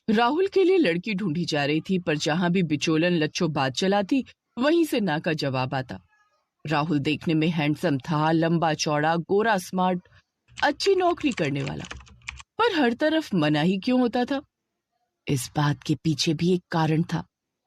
राहुल के लिए लड़की ढूंढी जा रही थी, पर जहां भी बिचोलन लच्छो बात चलाती वहीं से ना का जवाब आता। राहुल देखने में हैंडसम था, लंबा चौड़ा, गोरा, स्मार्ट, अच्छी नौकरी करने वाला, पर हर तरफ मना ही क्यों होता था? इस बात के पीछे भी एक कारण था।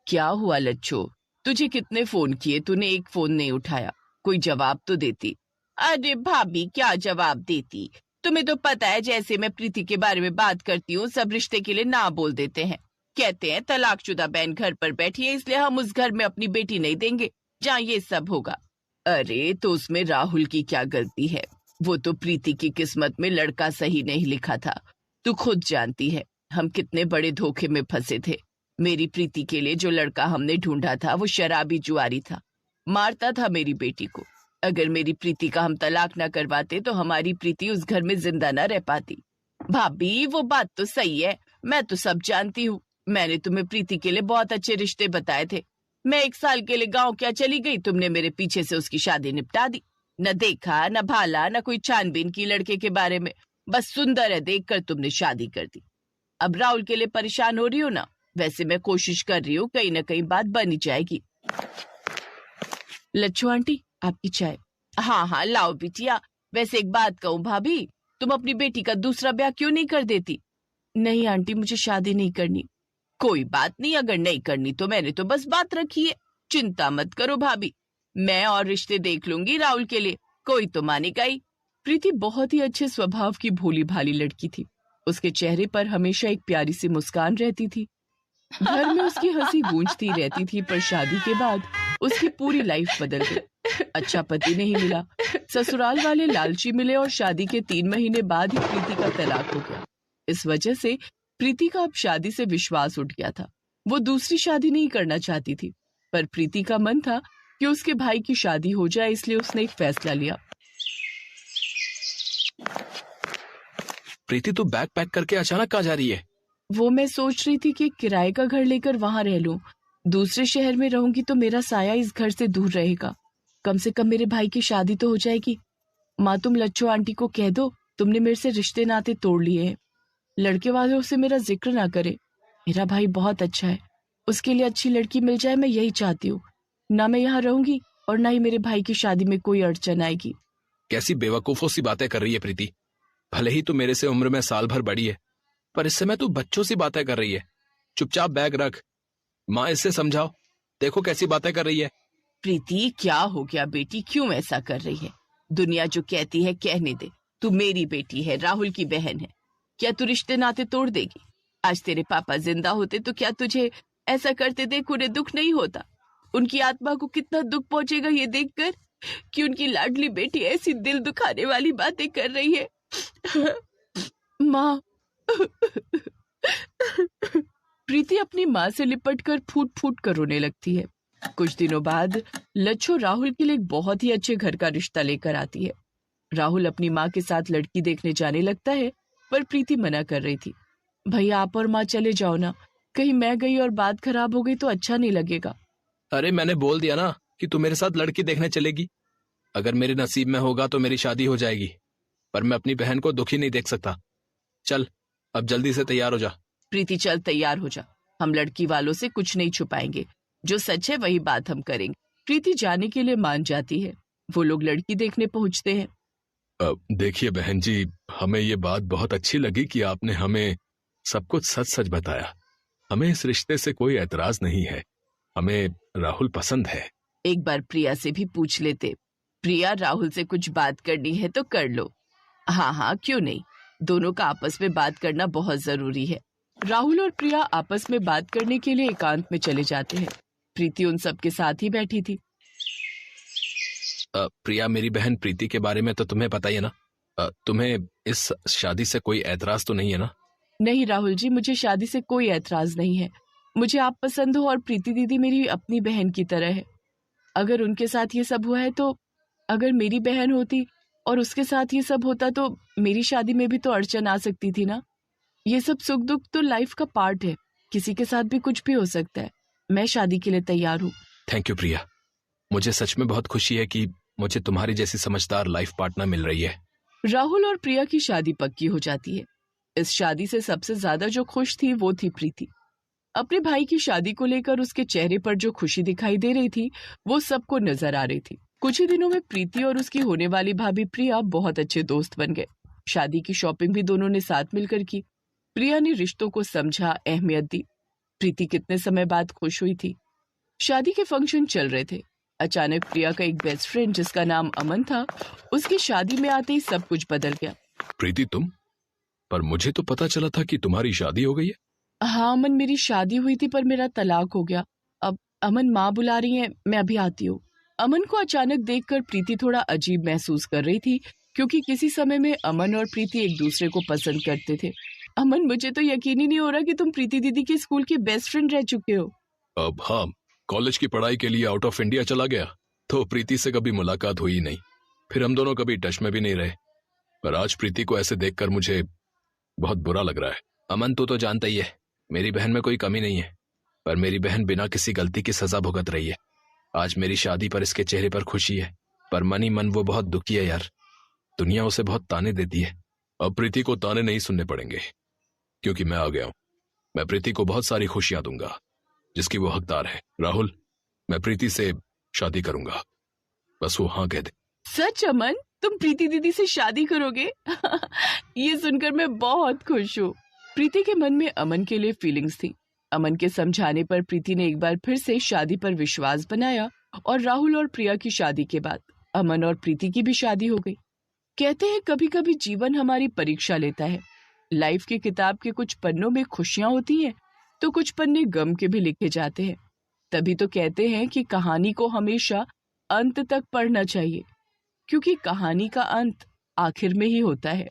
क्या हुआ लच्छो, तुझे कितने फोन किए, तूने एक फोन नहीं उठाया, कोई जवाब तो देती। अरे भाभी, क्या जवाब देती, तुम्हें तो पता है जैसे मैं प्रीति के बारे में बात करती हूँ सब रिश्ते के लिए ना बोल देते हैं। कहते हैं तलाकशुदा बहन घर पर बैठी है, इसलिए हम उस घर में अपनी बेटी नहीं देंगे जहाँ ये सब होगा। अरे तो उसमें राहुल की क्या गलती है? वो तो प्रीति की किस्मत में लड़का सही नहीं लिखा था। तू खुद जानती है हम कितने बड़े धोखे में फंसे थे। मेरी प्रीति के लिए जो लड़का हमने ढूंढा था वो शराबी जुआरी था, मारता था मेरी बेटी को। अगर मेरी प्रीति का हम तलाक ना करवाते तो हमारी प्रीति उस घर में जिंदा ना रह पाती। भाभी वो बात तो सही है, मैं तो सब जानती हूँ। मैंने तुम्हें प्रीति के लिए बहुत अच्छे रिश्ते बताए थे। मैं 1 साल के लिए गांव क्या चली गई, तुमने मेरे पीछे से उसकी शादी निपटा दी। न देखा न भाला न कोई छानबीन की लड़के के बारे में, बस सुंदर है देखकर तुमने शादी कर दी। अब राहुल के लिए परेशान हो रही हो ना? वैसे मैं कोशिश कर रही हूँ, कहीं ना कहीं बात बन ही जाएगी। लच्छो आंटी, आपकी चाय। हाँ हाँ लाओ बिटिया। वैसे एक बात कहूँ भाभी, तुम अपनी बेटी का दूसरा ब्याह क्यों नहीं कर देती? नहीं आंटी, मुझे शादी नहीं करनी। कोई बात नहीं, अगर नहीं करनी तो मैंने तो बस बात रखी है। चिंता मत करो भाभी, मैं और रिश्ते देख लूंगी राहुल के लिए, कोई तो मानेगा ही। प्रीति बहुत ही अच्छे स्वभाव की भोली भाली लड़की थी। उसके चेहरे पर हमेशा एक प्यारी सी मुस्कान रहती थी। घर में उसकी हंसी गूंजती रहती थी, पर शादी के बाद उसकी पूरी लाइफ बदल गई। अच्छा पति नहीं मिला, ससुराल वाले लालची मिले और शादी के 3 महीने बाद ही प्रीति का तलाक हो गया। इस वजह से प्रीति का अब शादी से विश्वास उठ गया था। वो दूसरी शादी नहीं करना चाहती थी, पर प्रीति का मन था कि उसके भाई की शादी हो जाए, इसलिए उसने एक फैसला लिया। प्रीति तू बैग पैक करके अचानक कहाँ जा रही है? वो मैं सोच रही थी कि किराए का घर लेकर वहां रह लूं। दूसरे शहर में रहूंगी तो मेरा साया इस घर से दूर रहेगा। कम से कम मेरे भाई की शादी तो हो जाएगी। माँ, तुम लच्छो आंटी को कह दो तुमने मेरे से रिश्ते नाते तोड़ लिए हैं। लड़के वालों से मेरा जिक्र ना करे। मेरा भाई बहुत अच्छा है, उसके लिए अच्छी लड़की मिल जाए, मैं यही चाहती हूँ। ना मैं यहाँ रहूंगी और ना ही मेरे भाई की शादी में कोई अड़चन आएगी। कैसी बेवकूफों सी बातें कर रही है प्रीति। भले ही तू मेरे से उम्र में साल भर बड़ी है, पर इस समय तू बच्चों सी बातें कर रही है। चुपचाप बैग रख। माँ, इससे समझाओ, देखो कैसी बातें कर रही है। प्रीति क्या हो गया बेटी, क्यों ऐसा कर रही है? दुनिया जो कहती है कहने दे। तू मेरी बेटी है, राहुल की बहन है। क्या तू रिश्ते नाते तोड़ देगी? आज तेरे पापा जिंदा होते तो क्या तुझे ऐसा करते देख उन्हें दुख नहीं होता? उनकी आत्मा को कितना दुख पहुंचेगा ये देखकर कि उनकी लाडली बेटी ऐसी दिल दुखाने वाली बातें कर रही है। माँ। प्रीति अपनी माँ से लिपटकर फूट फूट कर रोने लगती है। कुछ दिनों बाद लच्छो राहुल के लिए एक बहुत ही अच्छे घर का रिश्ता लेकर आती है। राहुल अपनी माँ के साथ लड़की देखने जाने लगता है, पर प्रीति मना कर रही थी। भैया आप और माँ चले जाओ ना, कहीं मैं गई और बात खराब हो गई तो अच्छा नहीं लगेगा। अरे मैंने बोल दिया ना कि तू मेरे साथ लड़की देखने चलेगी। अगर मेरे नसीब में होगा तो मेरी शादी हो जाएगी, पर मैं अपनी बहन को दुखी नहीं देख सकता। चल अब जल्दी से तैयार हो जा। प्रीति चल तैयार हो जा, हम लड़की वालों से कुछ नहीं छुपाएंगे, जो सच है वही बात हम करेंगे। प्रीति जाने के लिए मान जाती है। वो लोग लड़की देखने पहुंचते हैं। देखिए बहन जी, हमें ये बात बहुत अच्छी लगी कि आपने हमें सब कुछ सच सच बताया। हमें इस रिश्ते से कोई एतराज नहीं है, हमें राहुल पसंद है। एक बार प्रिया से भी पूछ लेते। प्रिया, राहुल से कुछ बात करनी है तो कर लो। हाँ हाँ क्यों नहीं, दोनों का आपस में बात करना बहुत जरूरी है। राहुल और प्रिया आपस में बात करने के लिए एकांत में चले जाते हैं। प्रीति उन सब के साथ ही बैठी थी। प्रिया, मेरी बहन प्रीति के बारे में तो तुम्हें पता ही है ना। तुम्हें इस शादी से कोई ऐतराज तो नहीं है ना? नहीं राहुल जी, मुझे शादी से कोई ऐतराज नहीं है। मुझे आप पसंद हो और प्रीति दीदी मेरी अपनी बहन की तरह है। अगर उनके साथ ये सब हुआ है तो अगर मेरी बहन होती और उसके साथ ये सब होता तो मेरी शादी में भी तो अड़चन आ सकती थी ना। ये सब सुख दुख तो लाइफ का पार्ट है, किसी के साथ भी कुछ भी हो सकता है। मैं शादी के लिए तैयार हूँ। थैंक यू प्रिया, मुझे सच में बहुत खुशी है कि मुझे तुम्हारी जैसी समझदार लाइफ पार्टनर मिल रही है। राहुल और प्रिया की शादी पक्की हो जाती है। इस शादी से सबसे ज्यादा जो खुश थी वो थी प्रीति। अपने भाई की शादी को लेकर उसके चेहरे पर जो खुशी दिखाई दे रही थी वो सबको नजर आ रही थी। कुछ ही दिनों में प्रीति और उसकी होने वाली भाभी प्रिया बहुत अच्छे दोस्त बन गए। शादी की शॉपिंग भी दोनों ने साथ मिलकर की। प्रिया ने रिश्तों को समझा, अहमियत दी। प्रीति कितने समय बाद खुश हुई थी। शादी के फंक्शन चल रहे थे। अचानक प्रिया का एक बेस्ट फ्रेंड जिसका नाम अमन था, उसकी शादी में आते ही सब कुछ बदल गया। प्रीति तुम? पर मुझे तो पता चला था कि तुम्हारी शादी हो गई है। हाँ अमन, मेरी शादी हुई थी पर मेरा तलाक हो गया। अब अमन माँ बुला रही है, मैं अभी आती हूँ। अमन को अचानक देखकर प्रीति थोड़ा अजीब महसूस कर रही थी, क्योंकि किसी समय में अमन और प्रीति एक दूसरे को पसंद करते थे। अमन, मुझे तो यकीन ही नहीं हो रहा कि तुम प्रीति दीदी के स्कूल के बेस्ट फ्रेंड रह चुके हो। अब हाँ, कॉलेज की पढ़ाई के लिए आउट ऑफ इंडिया चला गया तो प्रीति से कभी मुलाकात हुई नहीं। फिर हम दोनों कभी टच में भी नहीं रहे। पर आज प्रीति को ऐसे देखकर मुझे बहुत बुरा लग रहा है। अमन तू तो जानता ही है, मेरी बहन में कोई कमी नहीं है, पर मेरी बहन बिना किसी गलती की सजा भुगत रही है। आज मेरी शादी पर इसके चेहरे पर खुशी है, पर मन ही मन वो बहुत दुखी है यार। दुनिया उसे बहुत ताने देती है। अब प्रीति को ताने नहीं सुनने पड़ेंगे, क्योंकि मैं आ गया हूं। मैं प्रीति को बहुत सारी खुशियां दूंगा जिसकी वो हकदार है। राहुल, मैं प्रीति से शादी करूंगा, बस वो हाँ कह दे। सच अमन, तुम प्रीति दीदी से शादी करोगे? ये सुनकर मैं बहुत खुश हूँ। प्रीति के मन में अमन के लिए फीलिंग्स थी। अमन के समझाने पर प्रीति ने एक बार फिर से शादी पर विश्वास बनाया और राहुल और प्रिया की शादी के बाद अमन और प्रीति की भी शादी हो गई। कहते हैं कभी कभी जीवन हमारी परीक्षा लेता है। लाइफ की किताब के कुछ पन्नों में खुशियां होती हैं तो कुछ पन्ने गम के भी लिखे जाते हैं। तभी तो कहते हैं कि कहानी को हमेशा अंत तक पढ़ना चाहिए, क्योंकि कहानी का अंत आखिर में ही होता है।